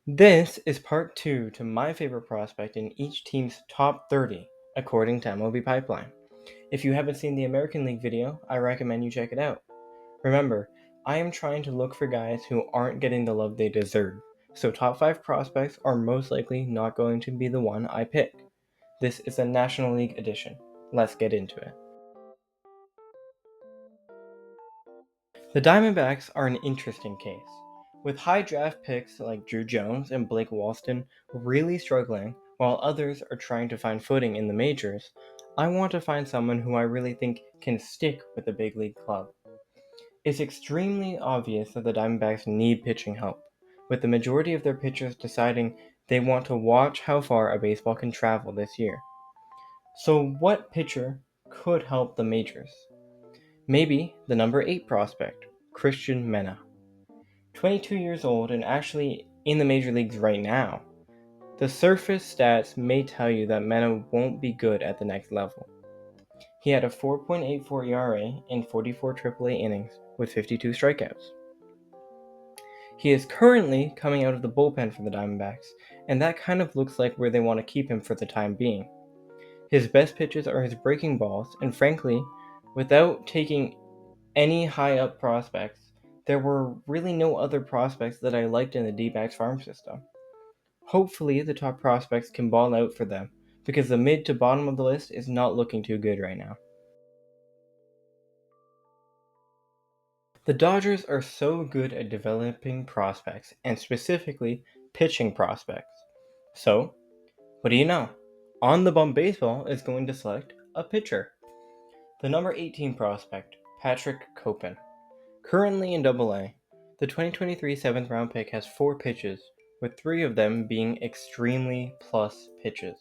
This is part 2 to my favorite prospect in each team's top 30, according to MLB Pipeline. If you haven't seen the American League video, I recommend you check it out. Remember, I am trying to look for guys who aren't getting the love they deserve, so top 5 prospects are most likely not going to be the one I pick. This is a National League edition. Let's get into it. The Diamondbacks are an interesting case. With high draft picks like Drew Jones and Blake Walston really struggling, while others are trying to find footing in the majors, I want to find someone who I really think can stick with a big league club. It's extremely obvious that the Diamondbacks need pitching help, with the majority of their pitchers deciding they want to watch how far a baseball can travel this year. So, what pitcher could help the majors? Maybe the number 8 prospect, Christian Mena. 22 years old and actually in the major leagues right now. The surface stats may tell you that Mena won't be good at the next level. He had a 4.84 ERA in 44 AAA innings with 52 strikeouts. He is currently coming out of the bullpen for the Diamondbacks, and that kind of looks like where they want to keep him for the time being. His best pitches are his breaking balls, and frankly, without taking any high up prospects, there were really no other prospects that I liked in the D-backs farm system. Hopefully, the top prospects can ball out for them, because the mid to bottom of the list is not looking too good right now. The Dodgers are so good at developing prospects, and specifically pitching prospects. So, what do you know? On the Bum Baseball is going to select a pitcher. The number 18 prospect, Patrick Copen. Currently in AA, the 2023 7th round pick has 4 pitches, with 3 of them being extremely plus pitches.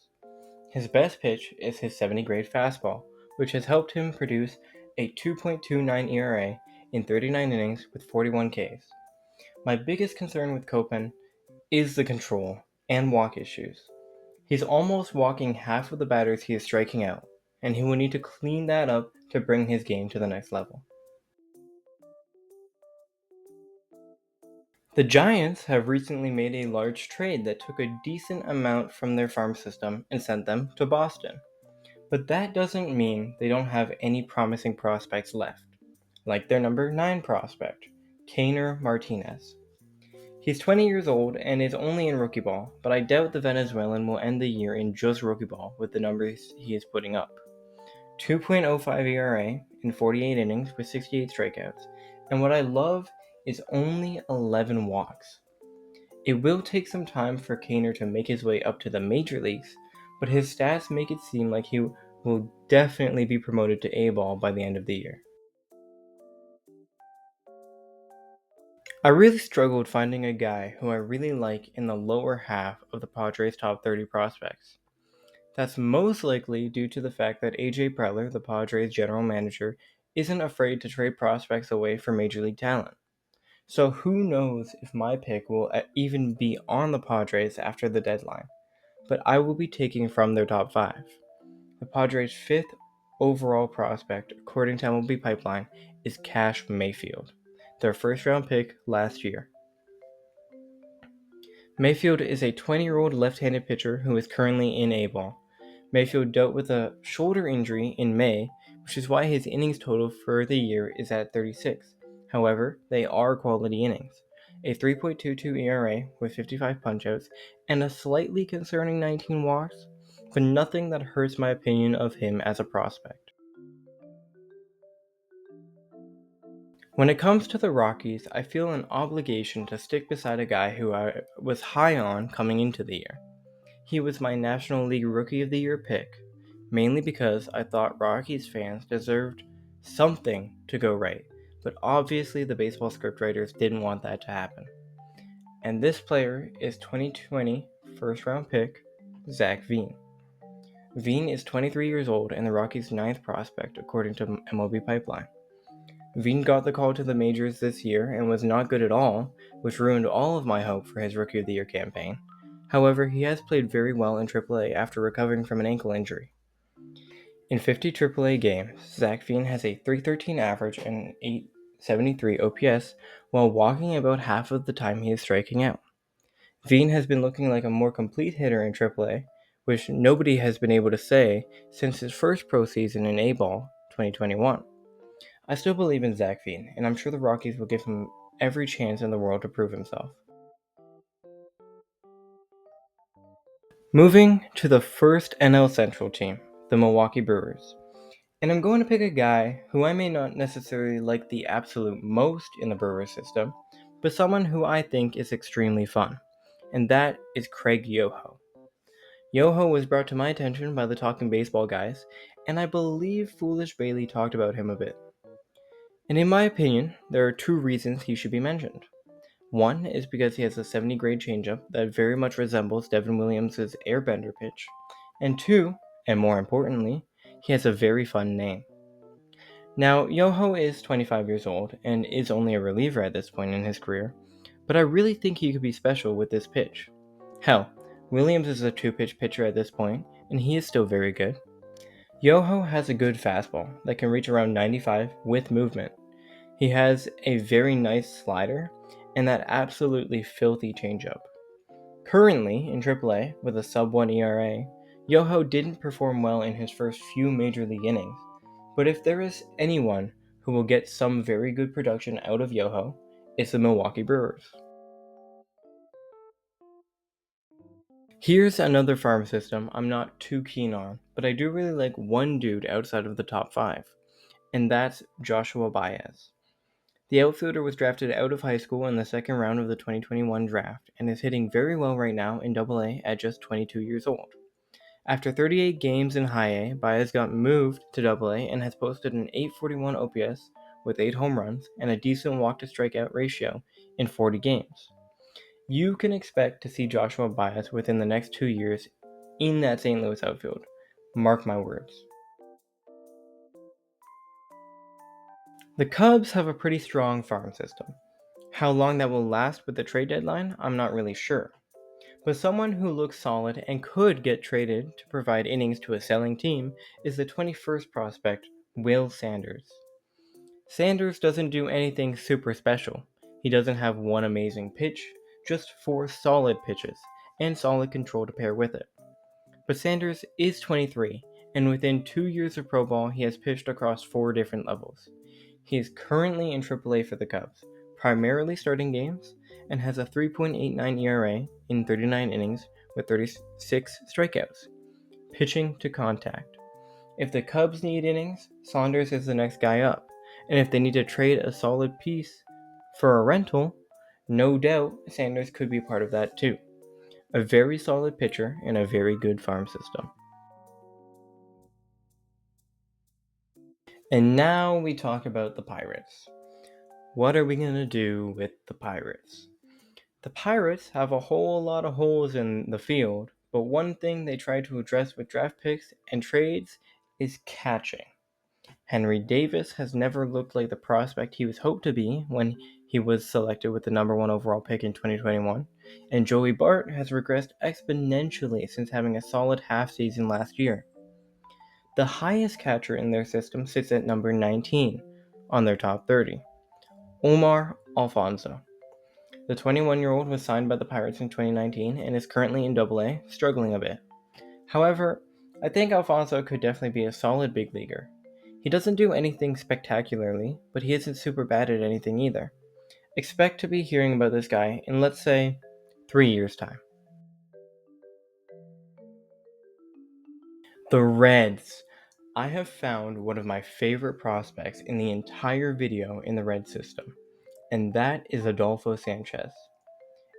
His best pitch is his 70 grade fastball, which has helped him produce a 2.29 ERA in 39 innings with 41 Ks. My biggest concern with Copen is the control and walk issues. He's almost walking half of the batters he is striking out, and he will need to clean that up to bring his game to the next level. The Giants have recently made a large trade that took a decent amount from their farm system and sent them to Boston. But that doesn't mean they don't have any promising prospects left, like their number 9 prospect, Kainer Martinez. He's 20 years old and is only in rookie ball, but I doubt the Venezuelan will end the year in just rookie ball with the numbers he is putting up. 2.05 ERA in 48 innings with 68 strikeouts, and what I love is only 11 walks. It will take some time for Kaner to make his way up to the major leagues, but his stats make it seem like he will definitely be promoted to A-ball by the end of the year. I really struggled finding a guy who I really like in the lower half of the Padres' top 30 prospects. That's most likely due to the fact that AJ Preller, the Padres' general manager, isn't afraid to trade prospects away for major league talent. So who knows if my pick will even be on the Padres after the deadline, but I will be taking from their top 5. The Padres' 5th overall prospect, according to MLB Pipeline, is Cash Mayfield, their first round pick last year. Mayfield is a 20-year-old left-handed pitcher who is currently in A-ball. Mayfield dealt with a shoulder injury in May, which is why his innings total for the year is at 36. However, they are quality innings. A 3.22 ERA with 55 punchouts and a slightly concerning 19 walks, but nothing that hurts my opinion of him as a prospect. When it comes to the Rockies, I feel an obligation to stick beside a guy who I was high on coming into the year. He was my National League Rookie of the Year pick, mainly because I thought Rockies fans deserved something to go right, but obviously the baseball scriptwriters didn't want that to happen. And this player is 2020 first round pick, Zach Veen. Veen is 23 years old and the Rockies' 9th prospect, according to MLB Pipeline. Veen got the call to the majors this year and was not good at all, which ruined all of my hope for his Rookie of the Year campaign. However, he has played very well in AAA after recovering from an ankle injury. In 50 AAA games, Zach Veen has a 313 average and 873 OPS while walking about half of the time he is striking out. Veen has been looking like a more complete hitter in AAA, which nobody has been able to say since his first pro season in A-Ball 2021. I still believe in Zach Veen, and I'm sure the Rockies will give him every chance in the world to prove himself. Moving to the first NL Central team, the Milwaukee Brewers. And I'm going to pick a guy who I may not necessarily like the absolute most in the Brewers system, but someone who I think is extremely fun. And that is Craig Yoho. Yoho was brought to my attention by the Talking Baseball guys, and I believe Foolish Bailey talked about him a bit. And in my opinion, there are two reasons he should be mentioned. One is because he has a 70 grade changeup that very much resembles Devin Williams' airbender pitch. And two, and more importantly, he has a very fun name. Now, Yoho is 25 years old and is only a reliever at this point in his career, but I really think he could be special with this pitch. Hell, Williams is a two-pitch pitcher at this point, and he is still very good. Yoho has a good fastball that can reach around 95 with movement. He has a very nice slider and that absolutely filthy changeup. Currently, in AAA, with a sub-1 ERA, Yoho didn't perform well in his first few major league innings, but if there is anyone who will get some very good production out of Yoho, it's the Milwaukee Brewers. Here's another farm system I'm not too keen on, but I do really like one dude outside of the top 5, and that's Joshua Baez. The outfielder was drafted out of high school in the second round of the 2021 draft and is hitting very well right now in AA at just 22 years old. After 38 games in High A, Baez got moved to AA and has posted an .841 OPS with 8 home runs and a decent walk-to-strikeout ratio in 40 games. You can expect to see Joshua Baez within the next 2 years in that St. Louis outfield. Mark my words. The Cubs have a pretty strong farm system. How long that will last with the trade deadline, I'm not really sure. But someone who looks solid and could get traded to provide innings to a selling team is the 21st prospect, Will Sanders. Sanders doesn't do anything super special. He doesn't have one amazing pitch, just 4 solid pitches, and solid control to pair with it. But Sanders is 23, and within 2 years of pro ball, he has pitched across 4 different levels. He is currently in AAA for the Cubs, primarily starting games, and has a 3.89 ERA in 39 innings with 36 strikeouts. Pitching to contact. If the Cubs need innings, Saunders is the next guy up, and if they need to trade a solid piece for a rental, no doubt Sanders could be part of that too. A very solid pitcher and a very good farm system. And now we talk about the Pirates. What are we going to do with the Pirates? The Pirates have a whole lot of holes in the field, but one thing they try to address with draft picks and trades is catching. Henry Davis has never looked like the prospect he was hoped to be when he was selected with the number 1 overall pick in 2021, and Joey Bart has regressed exponentially since having a solid half season last year. The highest catcher in their system sits at number 19 on their top 30, Omar Alfonso. The 21-year-old was signed by the Pirates in 2019 and is currently in AA, struggling a bit. However, I think Alfonso could definitely be a solid big leaguer. He doesn't do anything spectacularly, but he isn't super bad at anything either. Expect to be hearing about this guy in, let's say, 3 years' time. The Reds. I have found one of my favorite prospects in the entire video in the Red system, and that is Adolfo Sanchez,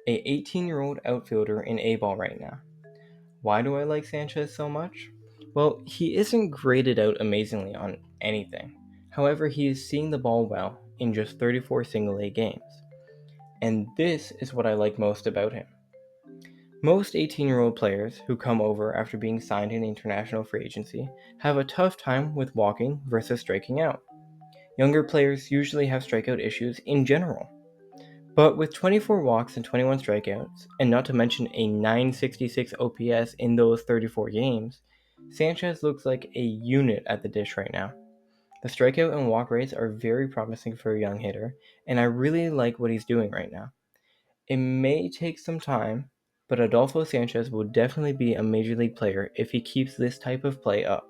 a 18-year-old outfielder in A-ball right now. Why do I like Sanchez so much? Well, he isn't graded out amazingly on anything. However, he is seeing the ball well in just 34 single-A games. And this is what I like most about him. Most 18-year-old players who come over after being signed in international free agency have a tough time with walking versus striking out. Younger players usually have strikeout issues in general. But with 24 walks and 21 strikeouts, and not to mention a 966 OPS in those 34 games, Sanchez looks like a unit at the dish right now. The strikeout and walk rates are very promising for a young hitter, and I really like what he's doing right now. It may take some time, but Adolfo Sanchez will definitely be a major league player if he keeps this type of play up.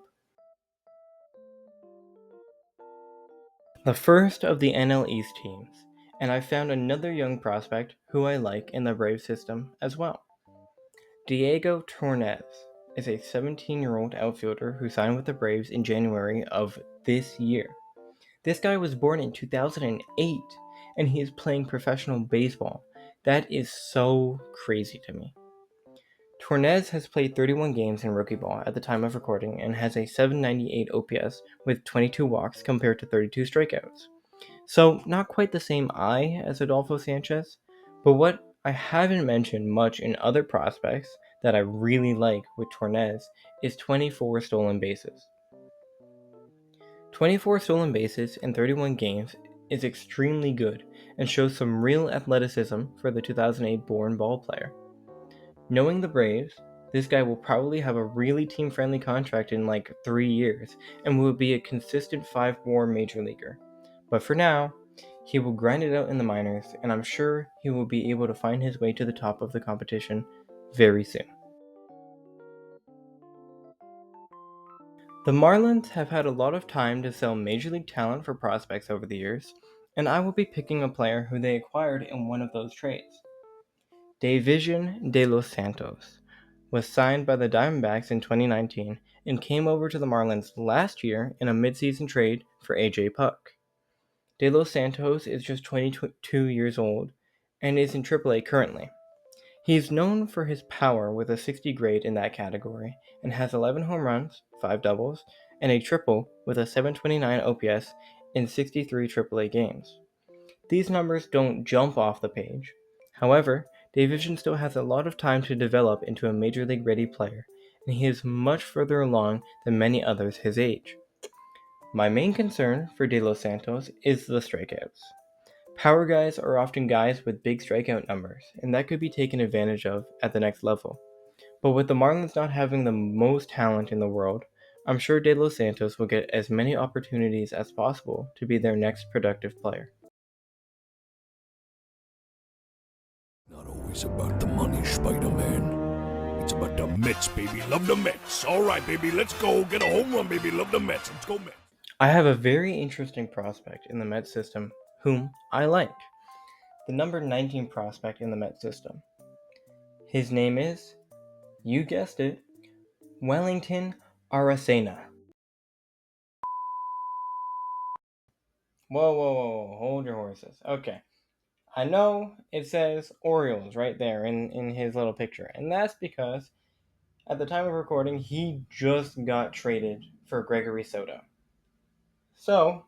The first of the NL East teams, and I found another young prospect who I like in the Braves system as well. Diego Torres is a 17-year-old outfielder who signed with the Braves in January of this year. This guy was born in 2008, and he is playing professional baseball. That is so crazy to me. Torres has played 31 games in rookie ball at the time of recording and has a 798 OPS with 22 walks compared to 32 strikeouts. So, not quite the same eye as Adolfo Sanchez, but what I haven't mentioned much in other prospects that I really like with Torres is 24 stolen bases. 24 stolen bases in 31 games is extremely good and shows some real athleticism for the 2008 born ball player. Knowing the Braves, this guy will probably have a really team-friendly contract in like 3 years and will be a consistent 5-WAR major leaguer. But for now, he will grind it out in the minors, and I'm sure he will be able to find his way to the top of the competition very soon. The Marlins have had a lot of time to sell major league talent for prospects over the years, and I will be picking a player who they acquired in one of those trades. Davision de los Santos was signed by the Diamondbacks in 2019 and came over to the Marlins last year in a midseason trade for AJ Puck. De los Santos is just 22 years old and is in AAA currently. He is known for his power with a 60 grade in that category and has 11 home runs, 5 doubles, and a triple with a 729 OPS in 63 AAA games. These numbers don't jump off the page. However, Davision still has a lot of time to develop into a major league ready player, and he is much further along than many others his age. My main concern for De Los Santos is the strikeouts. Power guys are often guys with big strikeout numbers, and that could be taken advantage of at the next level. But with the Marlins not having the most talent in the world, I'm sure De Los Santos will get as many opportunities as possible to be their next productive player. Not always about the money, Spider-Man. It's about the Mets, baby. Love the Mets. All right, baby, let's go. Get a home run, baby. Love the Mets. Let's go, Mets. I have a very interesting prospect in the Mets system whom I like. The number 19 prospect in the Mets system. His name is, you guessed it, Wellington Aracena. Whoa, hold your horses. Okay. I know it says Orioles right there in his little picture, and that's because at the time of recording, he just got traded for Gregory Soto. So,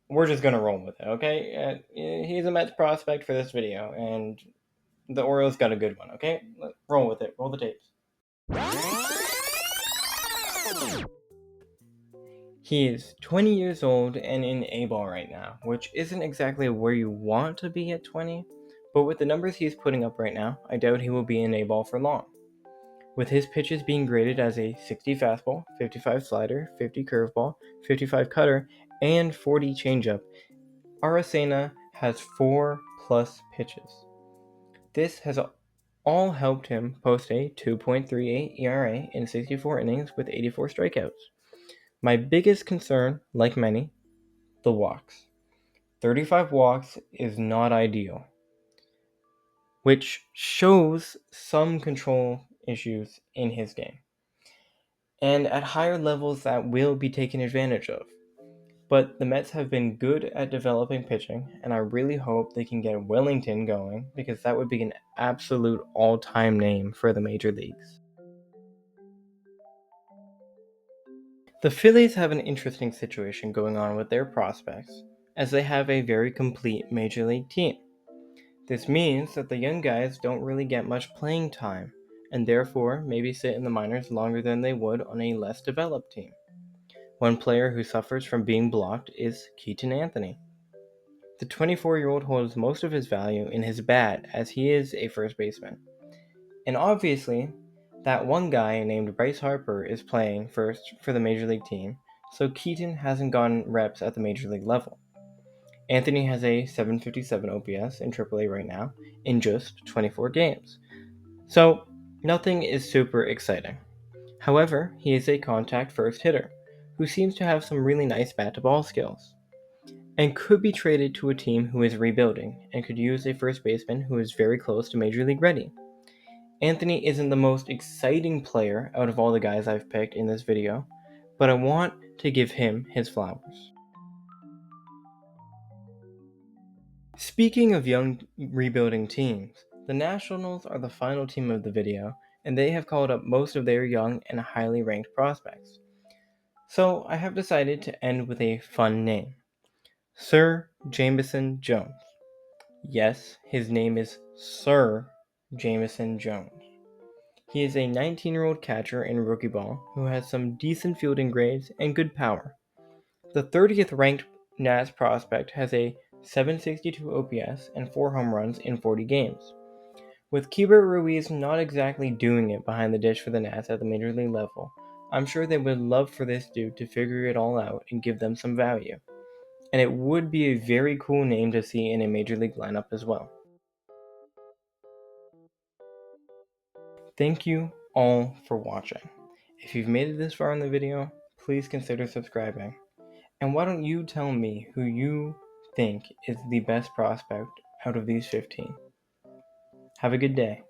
we're just going to roll with it, okay? He's a Mets prospect for this video, and the Orioles got a good one, okay? Roll with it. Roll the tapes. He is 20 years old and in A-ball right now, which isn't exactly where you want to be at 20, but with the numbers he's putting up right now, I doubt he will be in A-ball for long. With his pitches being graded as a 60 fastball, 55 slider, 50 curveball, 55 cutter, and 40 changeup, Aracena has 4+ pitches. This has all helped him post a 2.38 ERA in 64 innings with 84 strikeouts. My biggest concern, like many, the walks. 35 walks is not ideal, which shows some control issues in his game. And at higher levels, that will be taken advantage of. But the Mets have been good at developing pitching, and I really hope they can get Wellington going, because that would be an absolute all-time name for the major leagues. The Phillies have an interesting situation going on with their prospects, as they have a very complete major league team. This means that the young guys don't really get much playing time, and therefore maybe sit in the minors longer than they would on a less developed team. One player who suffers from being blocked is Keaton Anthony. The 24-year-old holds most of his value in his bat, as he is a first baseman. And obviously, that one guy named Bryce Harper is playing first for the major league team, so Keaton hasn't gotten reps at the major league level. Anthony has a 757 OPS in AAA right now in just 24 games. So, nothing is super exciting. However, he is a contact first hitter who seems to have some really nice bat to ball skills and could be traded to a team who is rebuilding and could use a first baseman who is very close to Major League ready. Anthony isn't the most exciting player out of all the guys I've picked in this video, but I want to give him his flowers. Speaking of young rebuilding teams, the Nationals are the final team of the video, and they have called up most of their young and highly ranked prospects. So I have decided to end with a fun name. Sir Jamison Jones. Yes, his name is Sir Jamison Jones. He is a 19-year-old catcher in rookie ball who has some decent fielding grades and good power. The 30th ranked Nats prospect has a 762 OPS and 4 home runs in 40 games. With Keibert Ruiz not exactly doing it behind the dish for the Nats at the major league level, I'm sure they would love for this dude to figure it all out and give them some value. And it would be a very cool name to see in a major league lineup as well. Thank you all for watching. If you've made it this far in the video, please consider subscribing. And why don't you tell me who you think is the best prospect out of these 15? Have a good day.